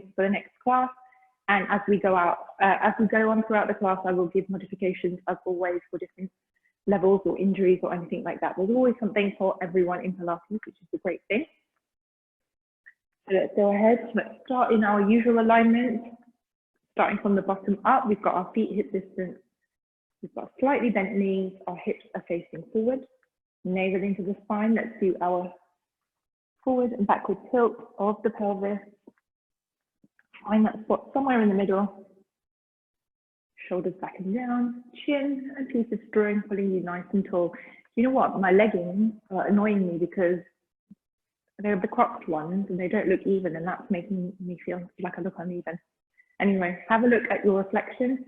things for the next class. And as we go on throughout the class, I will give modifications as always for different levels or injuries or anything like that. There's always something for everyone in Pilates, which is a great thing. So let's go ahead. Let's start in our usual alignment. Starting from the bottom up, we've got our feet hip distance. We've got slightly bent knees. Our hips are facing forward. Navel into the spine. Let's do our forward and backward tilt of the pelvis. Find that spot somewhere in the middle. Shoulders back and down, chin and piece of string pulling you nice and tall. You know what? My leggings are annoying me because they're the cropped ones and they don't look even, and that's making me feel like I look uneven. Anyway, have a look at your reflection.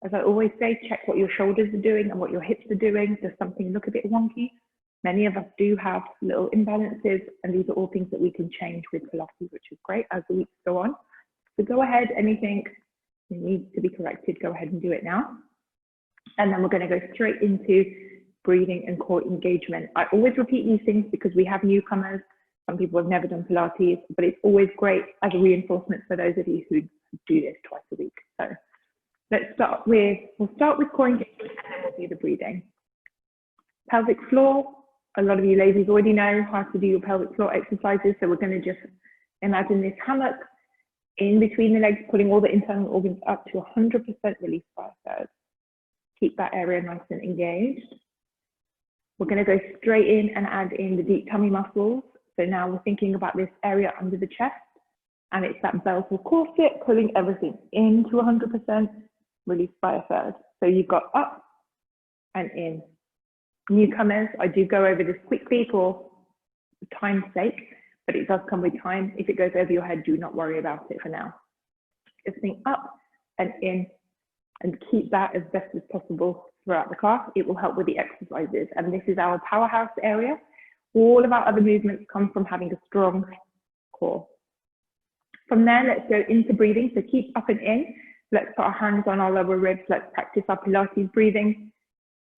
As I always say, check what your shoulders are doing and what your hips are doing. Does something look a bit wonky? Many of us do have little imbalances, and these are all things that we can change with Pilates, which is great as the weeks go on. So go ahead, anything that needs to be corrected, go ahead and do it now. And then we're going to go straight into breathing and core engagement. I always repeat these things because we have newcomers. Some people have never done Pilates, but it's always great as a reinforcement for those of you who do this twice a week. So we'll start with core engagement and then we'll do the breathing. Pelvic floor. A lot of you ladies already know how to do your pelvic floor exercises. So we're going to just imagine this hammock in between the legs, putting all the internal organs up to 100% release by a third. Keep that area nice and engaged. We're going to go straight in and add in the deep tummy muscles. So now we're thinking about this area under the chest, and it's that belt or corset pulling everything into 100%, released by a third. So you've got up and in. Newcomers, I do go over this quickly for time's sake, but it does come with time. If it goes over your head, do not worry about it for now. Just think up and in and keep that as best as possible throughout the class. It will help with the exercises. And this is our powerhouse area. All of our other movements come from having a strong core. From there, let's go into breathing. So keep up and in. Let's put our hands on our lower ribs. Let's practice our Pilates breathing.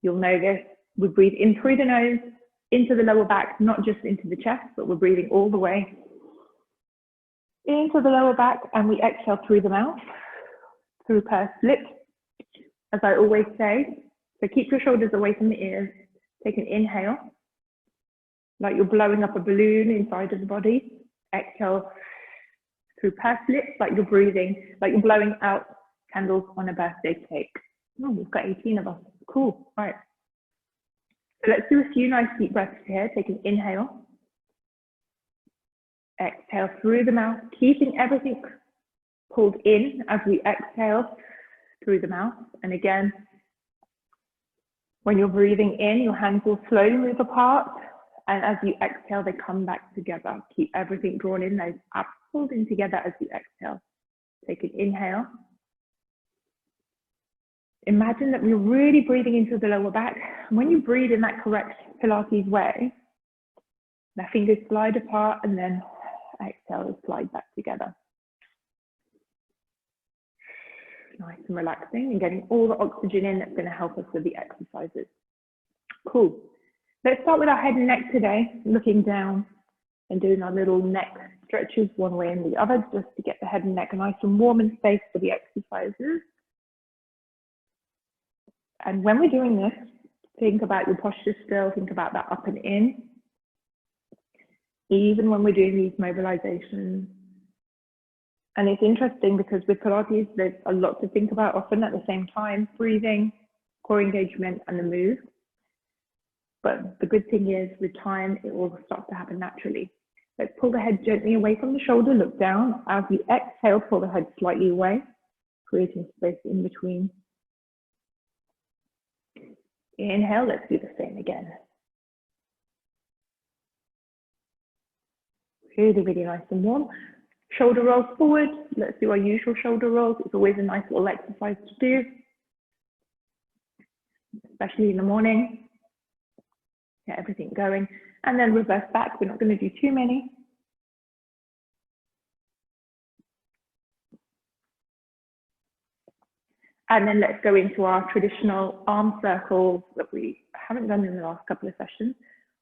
You'll know this. We breathe in through the nose, into the lower back, not just into the chest, but we're breathing all the way into the lower back, and we exhale through the mouth, through pursed lips, as I always say. So keep your shoulders away from the ears. Take an inhale, like you're blowing up a balloon inside of the body. Exhale through pursed lips, like you're breathing, like you're blowing out candles on a birthday cake. Oh, we've got 18 of us. Cool. Right. So let's do a few nice deep breaths here. Take an inhale. Exhale through the mouth, keeping everything pulled in as we exhale through the mouth. And again, when you're breathing in, your hands will slowly move apart. And as you exhale, they come back together. Keep everything drawn in, those abs pulled in together as you exhale. Take an inhale. Imagine that you're really breathing into the lower back. And when you breathe in that correct Pilates way, the fingers slide apart and then exhale and slide back together. Nice and relaxing and getting all the oxygen in that's going to help us with the exercises. Cool. Let's start with our head and neck today, looking down and doing our little neck stretches one way and the other, just to get the head and neck nice and warm and safe for the exercises. And when we're doing this, think about your posture still, think about that up and in. Even when we're doing these mobilizations. And it's interesting because with Pilates, there's a lot to think about often at the same time, breathing, core engagement, and the move. But the good thing is with time, it will start to happen naturally. Let's pull the head gently away from the shoulder, look down. As you exhale, pull the head slightly away, creating space in between. Inhale, let's do the same again. Really, really nice and warm. Shoulder rolls forward. Let's do our usual shoulder rolls. It's always a nice little exercise to do, especially in the morning. Get everything going. And then reverse back. We're not going to do too many. And then let's go into our traditional arm circles that we haven't done in the last couple of sessions.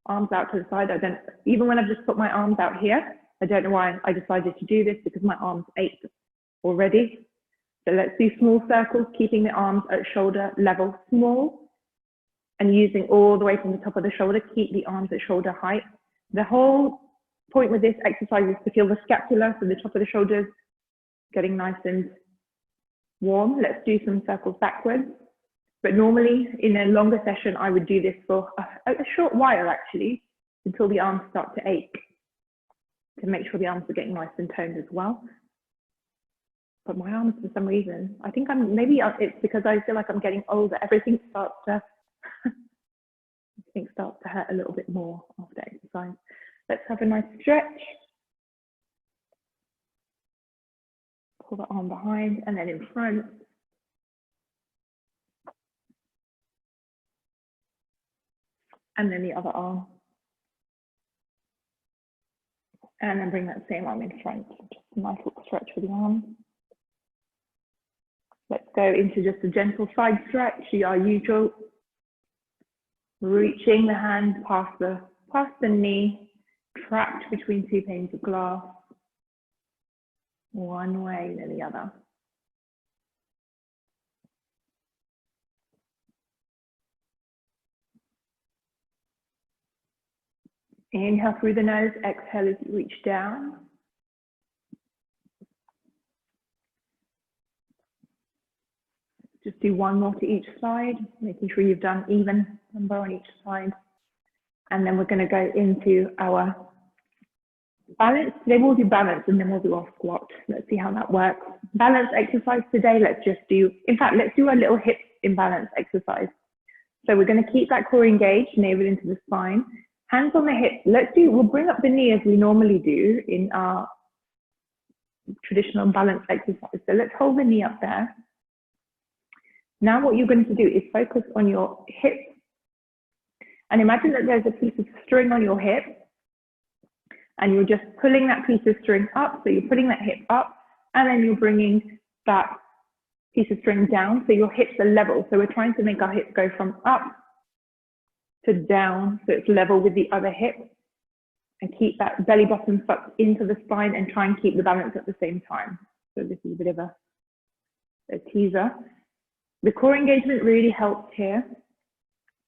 Arms out to the side. Even when I've just put my arms out here, I don't know why I decided to do this because my arms ache already. So let's do small circles, keeping the arms at shoulder level, small, and using all the way from the top of the shoulder, keep the arms at shoulder height. The whole point with this exercise is to feel the scapula, so the top of the shoulders, getting nice and warm. Let's do some circles backwards. But normally in a longer session, I would do this for a short while actually, until the arms start to ache, to make sure the arms are getting nice and toned as well. But my arms, for some reason, I think maybe it's because I feel like I'm getting older. Everything starts to, starts to hurt a little bit more after exercise. Let's have a nice stretch. Pull the arm behind and then in front. And then the other arm. And then bring that same arm in front. Just a nice little stretch for the arms. Let's go into just a gentle side stretch, our usual. Reaching the hand past the knee, trapped between two panes of glass. One way, then the other. Inhale through the nose, exhale as you reach down. Just do one more to each side, making sure you've done even number on each side. And then we're going to go into our balance. Today we'll do balance and then we'll do our squat. Let's see how that works. Balance exercise today, let's just do, in fact, let's do a little hip imbalance exercise. So we're going to keep that core engaged, navel into the spine. Hands on the hips. We'll bring up the knee as we normally do in our traditional balance exercise. So let's hold the knee up there. Now what you're going to do is focus on your hip. And imagine that there's a piece of string on your hip. And you're just pulling that piece of string up. So you're putting that hip up. And then you're bringing that piece of string down. So your hips are level. So we're trying to make our hips go from up to down, so it's level with the other hip, and keep that belly button sucked into the spine and try and keep the balance at the same time. So this is a bit of a teaser. The core engagement really helps here,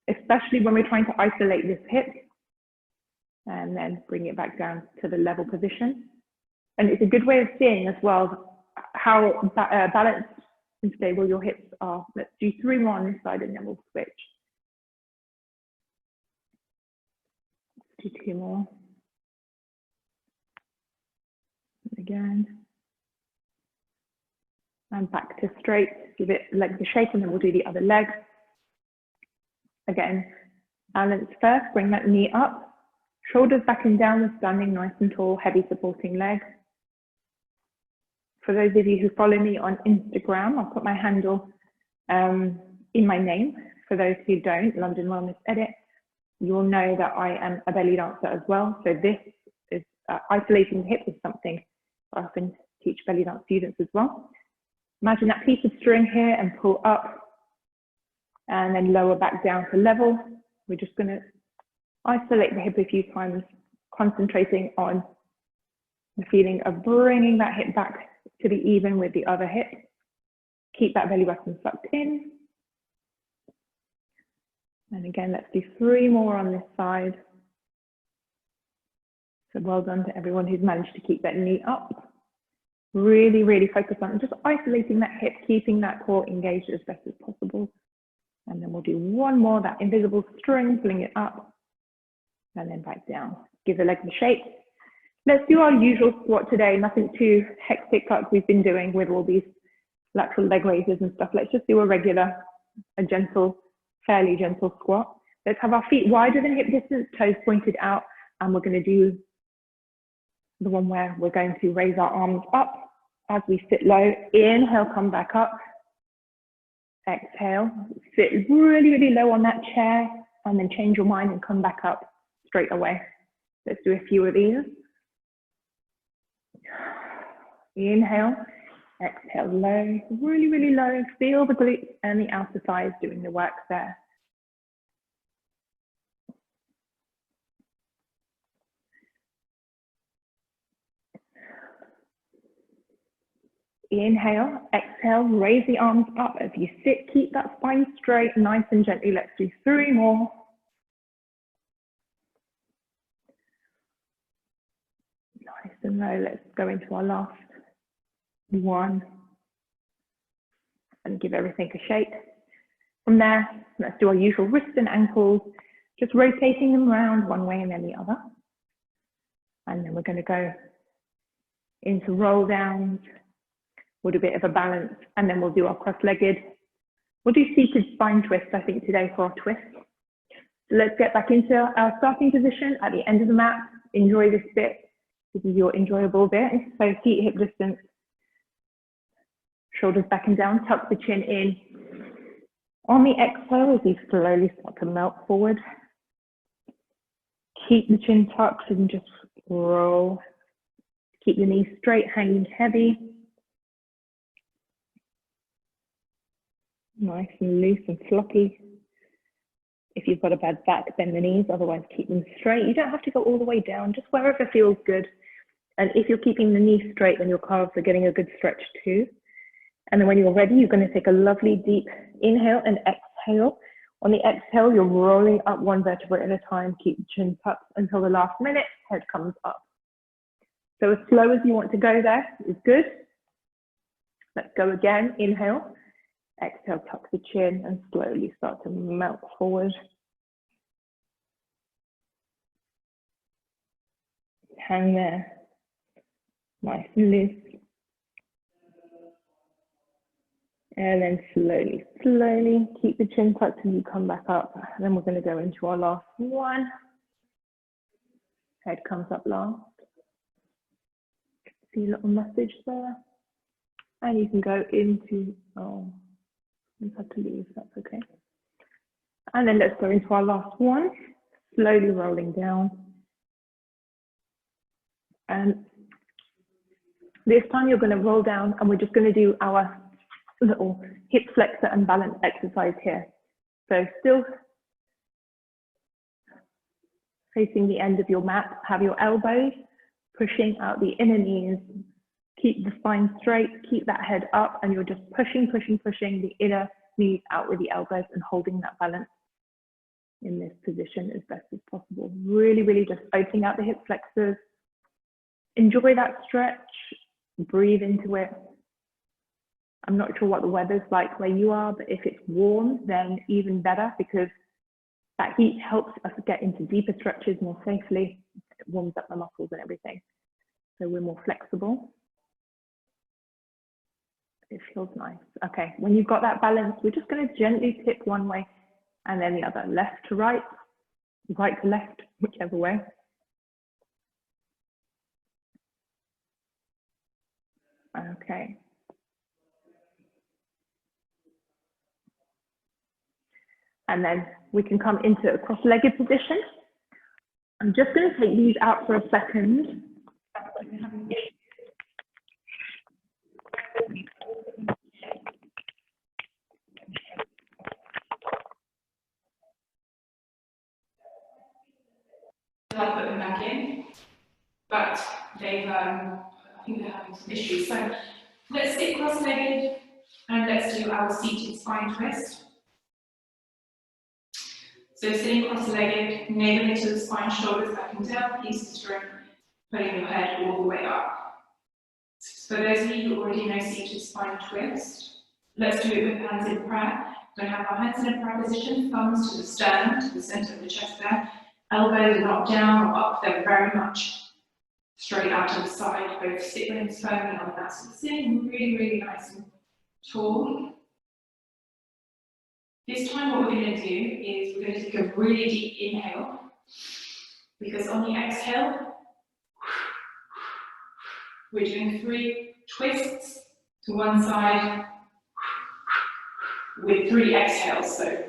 especially when we're trying to isolate this hip and then bring it back down to the level position. And it's a good way of seeing as well how balanced and stable your hips are. Let's do 3 more on this side and then we'll switch. Do 2 more. Again. And back to straight. Give it legs a shake and then we'll do the other leg. Again, balance first. Bring that knee up. Shoulders back and down, standing nice and tall, heavy supporting leg. For those of you who follow me on Instagram, I'll put my handle in my name. For those who don't, London Wellness Edit. You will know that I am a belly dancer as well. So this is isolating the hip is something I often teach belly dance students as well. Imagine that piece of string here and pull up and then lower back down to level. We're just going to isolate the hip a few times, concentrating on the feeling of bringing that hip back to be even with the other hip. Keep that belly button sucked in. And again, let's do 3 more on this side. So well done to everyone who's managed to keep that knee up. Really, really focus on just isolating that hip, keeping that core engaged as best as possible. And then we'll do 1 more, that invisible string, pulling it up and then back down. Give the legs a shake. Let's do our usual squat today, nothing too hectic like we've been doing with all these lateral leg raises and stuff. Let's just do a gentle, fairly gentle squat. Let's have our feet wider than hip distance, toes pointed out, and we're going to do the one where we're going to raise our arms up as we sit low. Inhale, come back up. Exhale, sit really, really low on that chair, and then change your mind and come back up straight away. Let's do a few of these. Inhale, exhale, low, really, really low. Feel the glutes and the outer thighs doing the work there. Inhale, exhale, raise the arms up. As you sit, keep that spine straight, nice and gently. Let's do 3 more. Nice and low. Let's go into our last 1. And give everything a shake. From there, let's do our usual wrists and ankles, just rotating them around one way and then the other. And then we're going to go into roll downs. We'll do a bit of a balance, and then we'll do our cross-legged. We'll do seated spine twists, I think, today for our twist. So let's get back into our starting position at the end of the mat. Enjoy this bit. This is your enjoyable bit. So feet hip distance. Shoulders back and down, tuck the chin in. On the exhale, as you slowly start to melt forward, keep the chin tucked and just roll. Keep the knees straight, hanging heavy. Nice and loose and floppy. If you've got a bad back, bend the knees, otherwise keep them straight. You don't have to go all the way down, just wherever feels good. And if you're keeping the knees straight, then your calves are getting a good stretch too. And then when you're ready, you're going to take a lovely deep inhale and exhale. On the exhale, you're rolling up 1 vertebrae at a time. Keep the chin tucked until the last minute, head comes up. So as slow as you want to go there is good. Let's go again. Inhale, exhale, tuck the chin and slowly start to melt forward. Hang there, nice and loose. And then slowly, slowly keep the chin tucked and you come back up. And then we're going to go into our last 1. Head comes up last. See a little message there. And you can go into, oh, I have to leave, that's okay. And then let's go into our last 1. Slowly rolling down. And this time you're going to roll down and we're just going to do our little hip flexor and balance exercise here. So still facing the end of your mat, have your elbows pushing out the inner knees, keep the spine straight, keep that head up, and you're just pushing, pushing, pushing the inner knees out with the elbows and holding that balance in this position as best as possible. Really, really just opening out the hip flexors. Enjoy that stretch, breathe into it. I'm not sure what the weather's like where you are, but if it's warm, then even better, because that heat helps us get into deeper stretches more safely. It warms up the muscles and everything. So we're more flexible. It feels nice. Okay, when you've got that balance, we're just going to gently tip one way and then the other, left to right, right to left, whichever way. Okay. And then we can come into a cross-legged position. I'm just going to take these out for a second. I put them back in, but they've, I think they're having some issues. So let's sit cross-legged and let's do our seated spine twist. So sitting cross-legged, navel into the spine, shoulders back and down, piece of strength, putting your head all the way up. For those of you who already know seated spine twist, let's do it with hands in prayer. We're going to have our hands in a prayer position, thumbs to the sternum, to the center of the chest there. Elbows are not down or up, they're very much straight out to the side, both sit bones firmly on that. So sitting really, really nice and tall. This time what we're going to do is we're going to take a really deep inhale, because on the exhale, we're doing 3 twists to one side with 3 exhales. So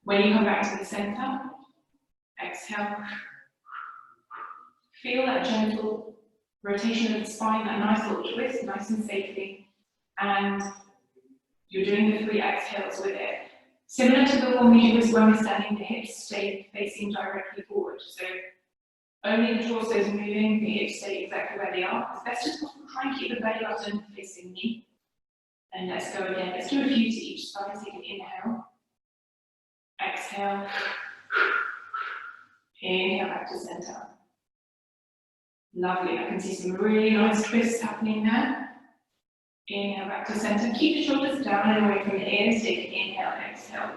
when you come back to the center, exhale, feel that gentle rotation of the spine, that nice little twist, nice and safely, and you're doing the 3 exhales with it. Similar to the one we do is when we're standing, the hips stay facing directly forward. So only the torso is moving, the hips stay exactly where they are. As best as possible, try and keep the belly button facing me. And let's go again. Let's do a few to each side. So you can inhale, exhale, inhale back to center. Lovely. I can see some really nice twists happening there. Inhale back to center. Keep the shoulders down and away from the ears. Take an inhale, exhale.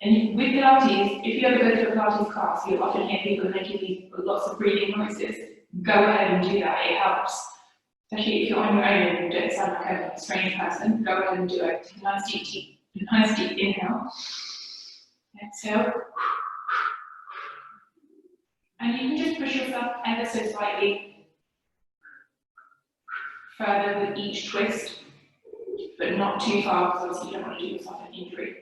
And with Pilates, if you ever go to a Pilates class, you'll often hear people making these lots of breathing noises. Go ahead and do that. It helps. Especially if you're on your own and you don't sound like a strange person, go ahead and do it. Take a nice deep inhale. Exhale. And you can just push yourself ever so slightly further with each twist, but not too far because obviously you don't want to do yourself an injury.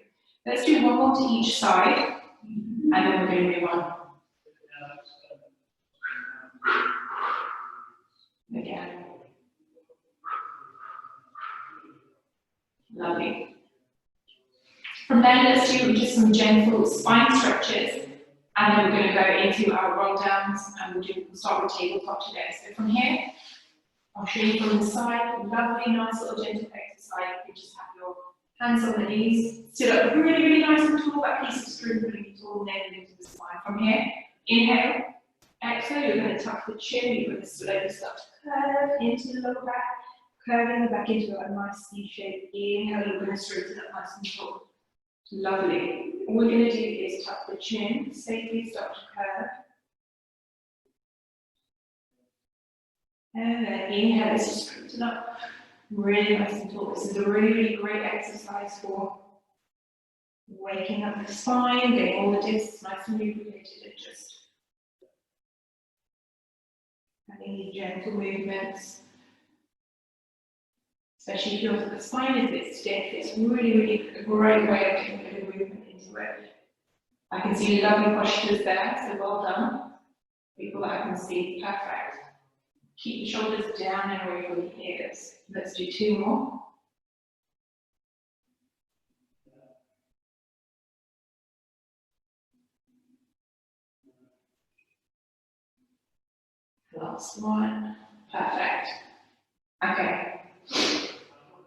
Let's do one more to each side, and then we're going to move on. Again. Lovely. From there, let's do just some gentle spine stretches, and then we're going to go into our roll downs, and we'll start with tabletop today. So from here, I'll show you from the side. Lovely, nice little gentle exercise. You just have your hands on the knees, sit up really, really nice and tall. That piece of string putting you tall, nail into the spine. From here, inhale, exhale. You're going to tuck the chin. You're going to slowly start to curve into the lower back, curving the back into a nice C shape. Inhale, you're going to straighten up nice and tall. Lovely. All we're going to do is tuck the chin, safely start to curve. And then inhale, let's just straighten up. Really nice and tall. This is a really, really great exercise for waking up the spine, getting all the discs nice and lubricated, and just having these gentle movements. Especially if the spine is a bit stiff, it's really, really a great way of getting a bit of movement into it. I can see lovely postures there, so well done. People that I can see, perfect. Keep the shoulders down and away from the ears. Let's do two more. Last one. Perfect. Okay.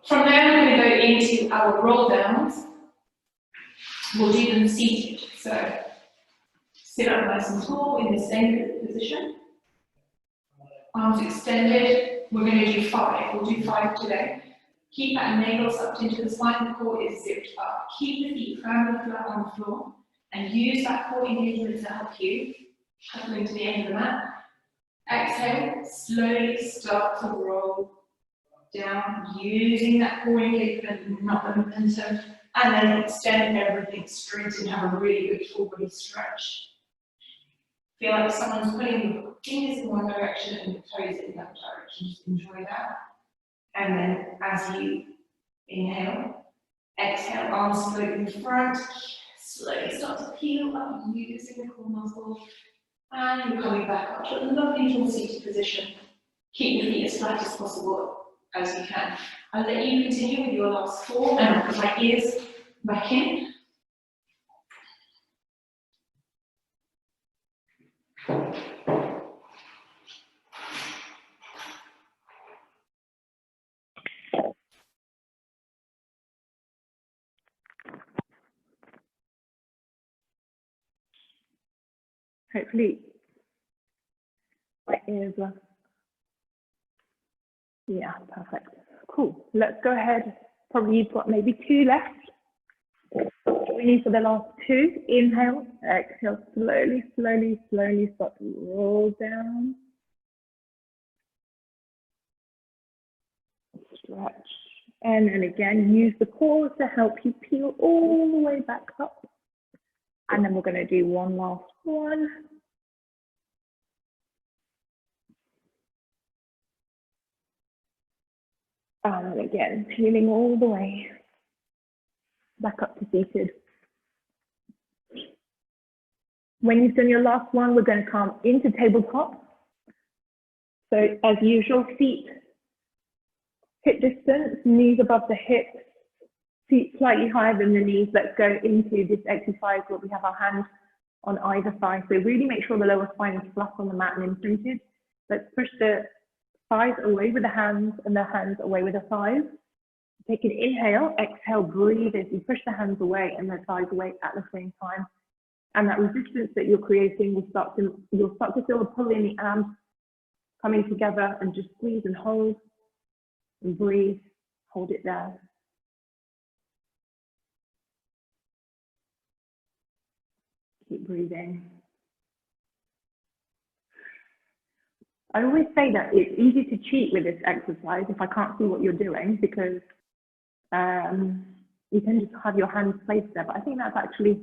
From there, we're going to go into our roll downs. We'll do them seated. So sit up nice and tall in the same position. Arms extended. We're going to do 5. We'll do 5 today. Keep that navel sucked into the spine. The core is zipped up. Keep the feet firmly flat on the floor and use that core engagement to help you. Shuffling to the end of the mat. Exhale. Slowly start to roll down using that core engagement, not the momentum. And then extend everything straight and have a really good full body stretch. Feel like someone's putting your fingers in one direction and your toes in that direction. Just enjoy that. And then as you inhale, exhale, arms float in front. Slowly start to peel up using the core muscle. And you're coming back up to a lovely little seated position. Keep your feet as flat as possible as you can. I'll let you continue with your last 4 and I'll put my ears back in. Hopefully my ears are, yeah, perfect. Cool. Let's go ahead. Probably you've got maybe 2 left. We need for the last 2. Inhale, exhale, slowly, slowly, slowly start to roll down. Stretch. And then again, use the core to help you peel all the way back up. And then we're going to do one last one. And again, peeling all the way back up to seated. When you've done your last one, we're going to come into tabletop. So as usual, feet hip distance, knees above the hips, feet slightly higher than the knees. Let's go into this exercise where we have our hands on either side. So really make sure the lower spine is flat on the mat and imprinted. Let's push the thighs away with the hands and the hands away with the thighs. Take an inhale, exhale, breathe as you push the hands away and the thighs away at the same time. And that resistance that you're creating will you'll start to feel a pull in the abs coming together, and just squeeze and hold and breathe, hold it there. Keep breathing. I always say that it's easy to cheat with this exercise if I can't see what you're doing, because you can just have your hands placed there, but I think that's actually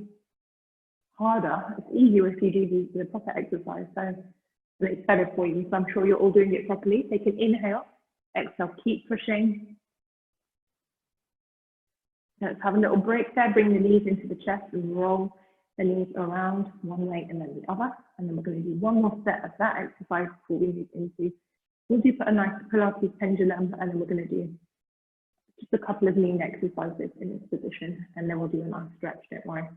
harder. It's easier if you do the proper exercise, so it's better for you. So I'm sure you're all doing it properly. Take an inhale, exhale, keep pushing. Let's have a little break there. Bring the knees into the chest and roll the knees around one way and then the other. And then we're going to do one more set of that exercise before we move into. We'll do a nice Pilates pendulum, and then we're going to do just a couple of lean exercises in this position, and then we'll do a nice stretch, don't worry.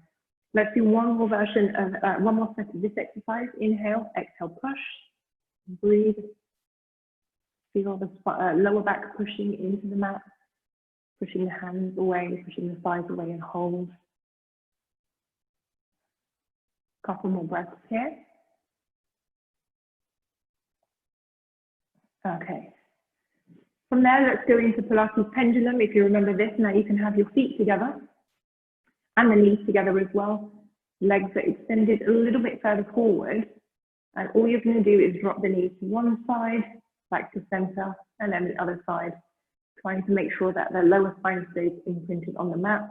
Let's do one more version of, one more set of this exercise. Inhale, exhale, push, breathe. Feel the lower back pushing into the mat, pushing the hands away, pushing the thighs away, and hold. Couple more breaths here. Okay. From there, let's go into Pilates pendulum. If you remember this, now you can have your feet together and the knees together as well. Legs are extended a little bit further forward. And all you're going to do is drop the knees to one side, back to center, and then the other side, trying to make sure that the lower spine stays imprinted on the mat.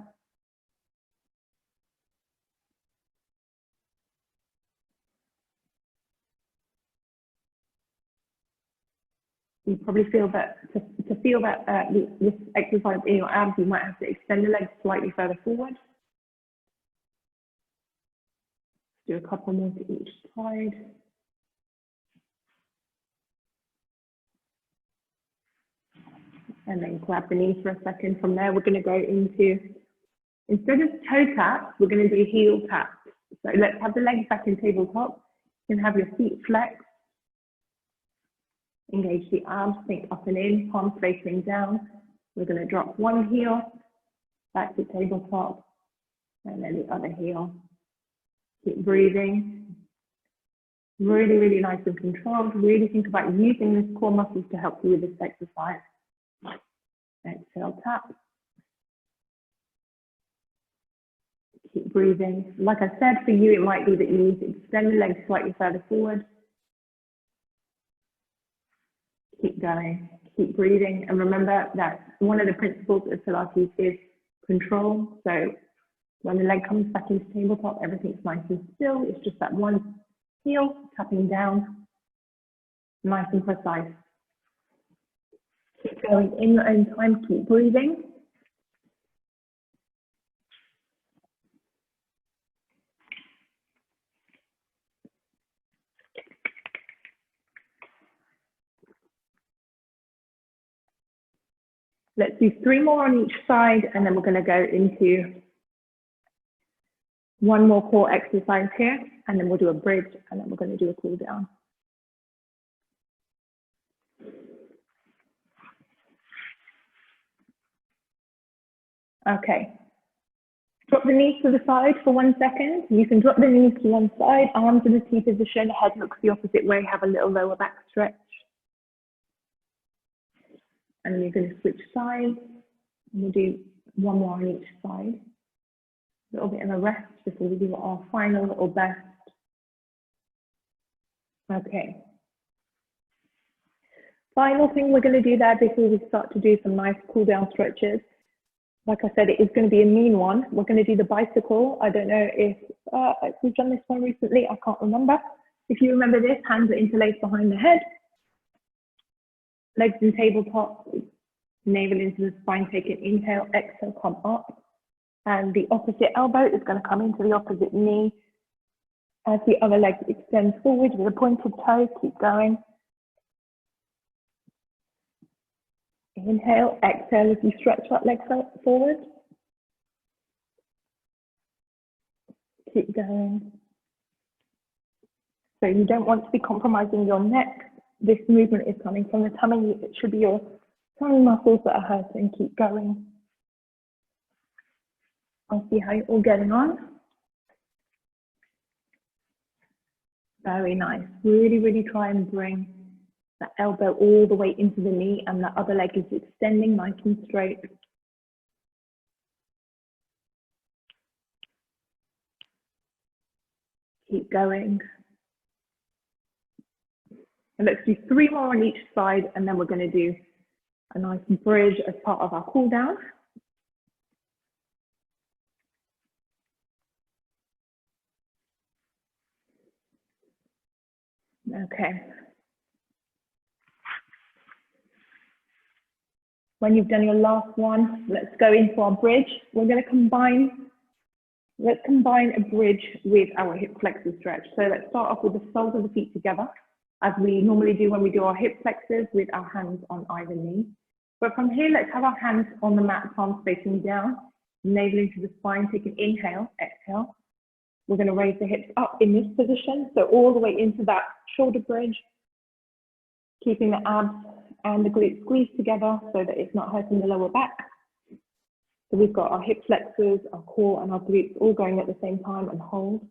You probably feel that to feel that this exercise in your abs, you might have to extend the legs slightly further forward. Do a couple more to each side. And then grab the knees for a second. From there, we're going to go into, instead of toe taps, we're going to do heel taps. So let's have the legs back in tabletop. You can have your feet flexed. Engage the arms, think up and in, palms facing down. We're going to drop one heel back to tabletop, and then the other heel. Keep breathing. Really, really nice and controlled. Really think about using this core muscles to help you with this exercise. Exhale, tap. Keep breathing. Like I said, for you, it might be that you need to extend the legs slightly further forward. Keep going, keep breathing, and remember that one of the principles of Pilates is control. So when the leg comes back into tabletop, everything's nice and still. It's just that one heel tapping down, nice and precise. Keep going in your own time, keep breathing. Let's do 3 more on each side, and then we're going to go into one more core exercise here, and then we'll do a bridge, and then we're going to do a cool down. Okay. Drop the knees to the side for 1 second. You can drop the knees to one side, arms in the T position, head looks the opposite way, have a little lower back stretch. And then you're going to switch sides. And we'll do 1 more on each side. A little bit of a rest before we do our final little best. Okay. Final thing we're going to do there before we start to do some nice cool down stretches. Like I said, it is going to be a mean one. We're going to do the bicycle. I don't know if we've done this one recently. I can't remember. If you remember this, hands are interlaced behind the head. Legs in tabletop, navel into the spine, take an inhale, exhale, come up. And the opposite elbow is going to come into the opposite knee. As the other leg extends forward with a pointed toe, keep going. Inhale, exhale as you stretch that leg forward. Keep going. So you don't want to be compromising your neck, this movement is coming from the tummy. It should be your tummy muscles that are hurting. Keep going. I'll see how you're all getting on. Very nice. Really, really try and bring the elbow all the way into the knee, and the other leg is extending nice and straight. Keep going. And let's do 3 more on each side, and then we're going to do a nice bridge as part of our cool down. Okay. When you've done your last one, let's go into our bridge. We're going to combine, let's combine a bridge with our hip flexor stretch. So let's start off with the soles of the feet together, as we normally do when we do our hip flexors, with our hands on either knee. But from here, let's have our hands on the mat, palms facing down, navel into the spine. Take an inhale, exhale. We're going to raise the hips up in this position, so all the way into that shoulder bridge, keeping the abs and the glutes squeezed together so that it's not hurting the lower back. So we've got our hip flexors, our core, and our glutes all going at the same time, and hold.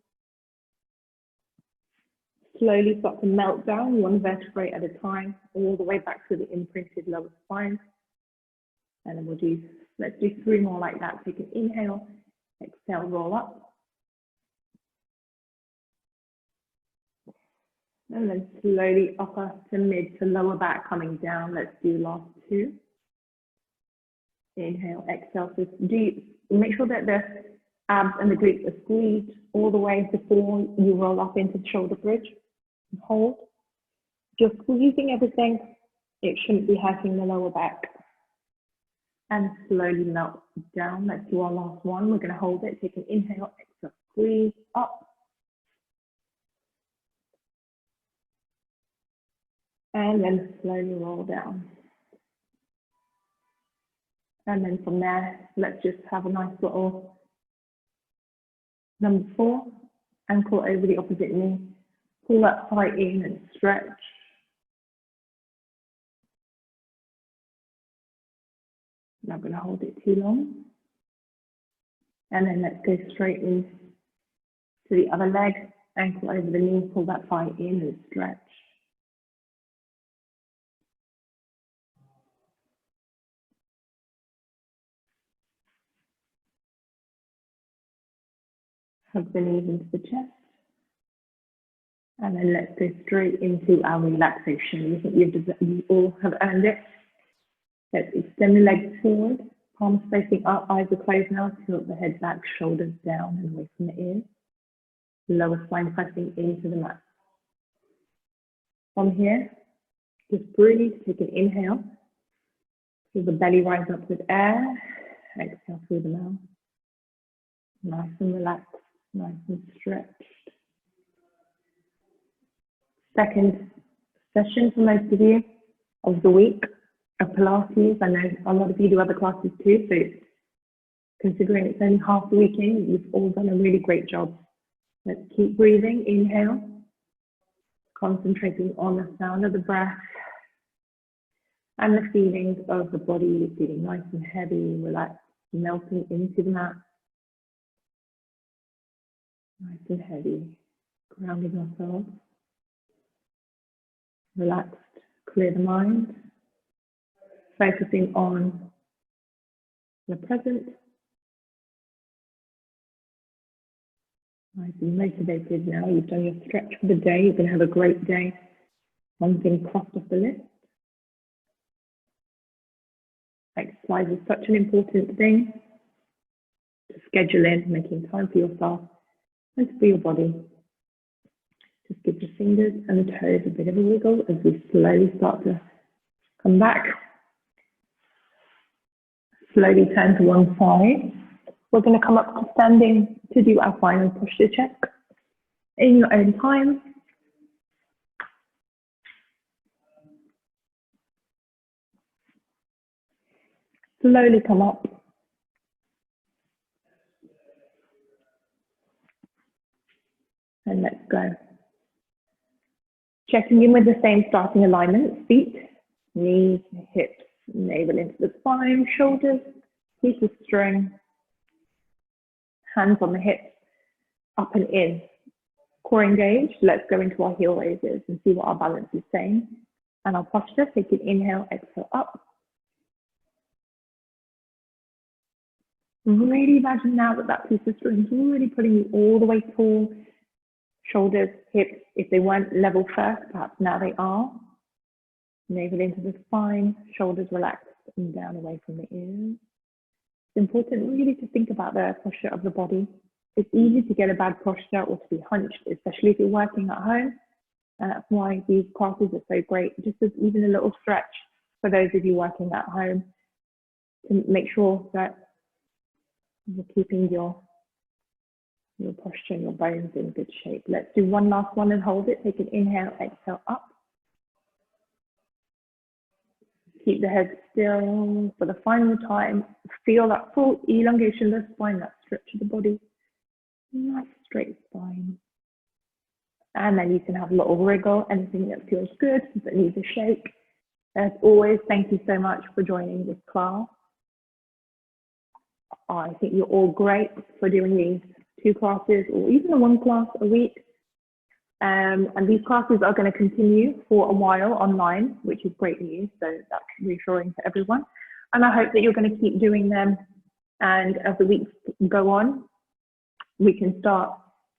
Slowly start to melt down, one vertebrae at a time, all the way back to the imprinted lower spine. And then let's do 3 more like that. Take an inhale, exhale, roll up. And then slowly upper to mid to lower back coming down. Let's do last 2. Inhale, exhale. So make sure that the abs and the glutes are squeezed all the way before you roll up into the shoulder bridge. And hold. If you're squeezing everything, it shouldn't be hurting the lower back. And slowly melt down. Let's do our last one. We're going to hold it. Take an inhale, exhale, squeeze up. And then slowly roll down. And then from there, let's just have a nice little number 4, ankle over the opposite knee. Pull that thigh in and stretch. Not going to hold it too long. And then let's go straight in to the other leg, ankle over the knee, pull that thigh in and stretch. Hug the knees into the chest. And then let's go straight into our relaxation. You all have earned it. Let's extend the legs forward, palms facing up, eyes are closed now. Tilt the head back, shoulders down and away from the ears. Lower spine pressing into the mat. From here, just breathe, take an inhale. Feel the belly rise up with air. Exhale through the mouth. Nice and relaxed, nice and stretched. Second session for most of you of the week of Pilates. I know a lot of you do other classes too, so considering it's only half the week in, you've all done a really great job. Let's keep breathing. Inhale, concentrating on the sound of the breath and the feelings of the body, feeling nice and heavy, relaxed, melting into the mat. Nice and heavy, grounding ourselves. Relaxed, clear the mind, focusing on the present. Nice and motivated now. You've done your stretch for the day. You're going to have a great day. One thing crossed off the list. Exercise is such an important thing to schedule in, making time for yourself and for your body. Just give the fingers and the toes a bit of a wiggle as we slowly start to come back. Slowly turn to one side. We're going to come up to standing to do our final posture check in your own time. Slowly come up. And let's go. Checking in with the same starting alignment, feet, knees, hips, navel into the spine, shoulders, piece of string, hands on the hips, up and in. Core engaged, let's go into our heel raises and see what our balance is saying. And our posture, take an inhale, exhale up. Really imagine now that that piece of string is really putting you all the way tall. Shoulders, hips, if they weren't level first, perhaps now they are. Navel into the spine, shoulders relaxed and down away from the ears. It's important really to think about the posture of the body. It's easy to get a bad posture or to be hunched, especially if you're working at home. And that's why these classes are so great. Just as even a little stretch for those of you working at home to make sure that you're keeping your posture and your bones in good shape. Let's do one last one and hold it. Take an inhale, exhale up. Keep the head still for the final time. Feel that full elongation of the spine, that stretch of the body. Nice straight spine. And then you can have a little wriggle, anything that feels good, that needs a shake. As always, thank you so much for joining this class. I think you're all great for doing these 2 classes or even the 1 class a week. And these classes are going to continue for a while online, which is great news. So that's reassuring for everyone. And I hope that you're going to keep doing them. And as the weeks go on, we can start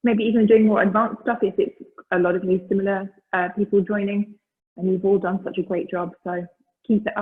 maybe even doing more advanced stuff if it's a lot of you similar people joining. And you've all done such a great job. So keep it up.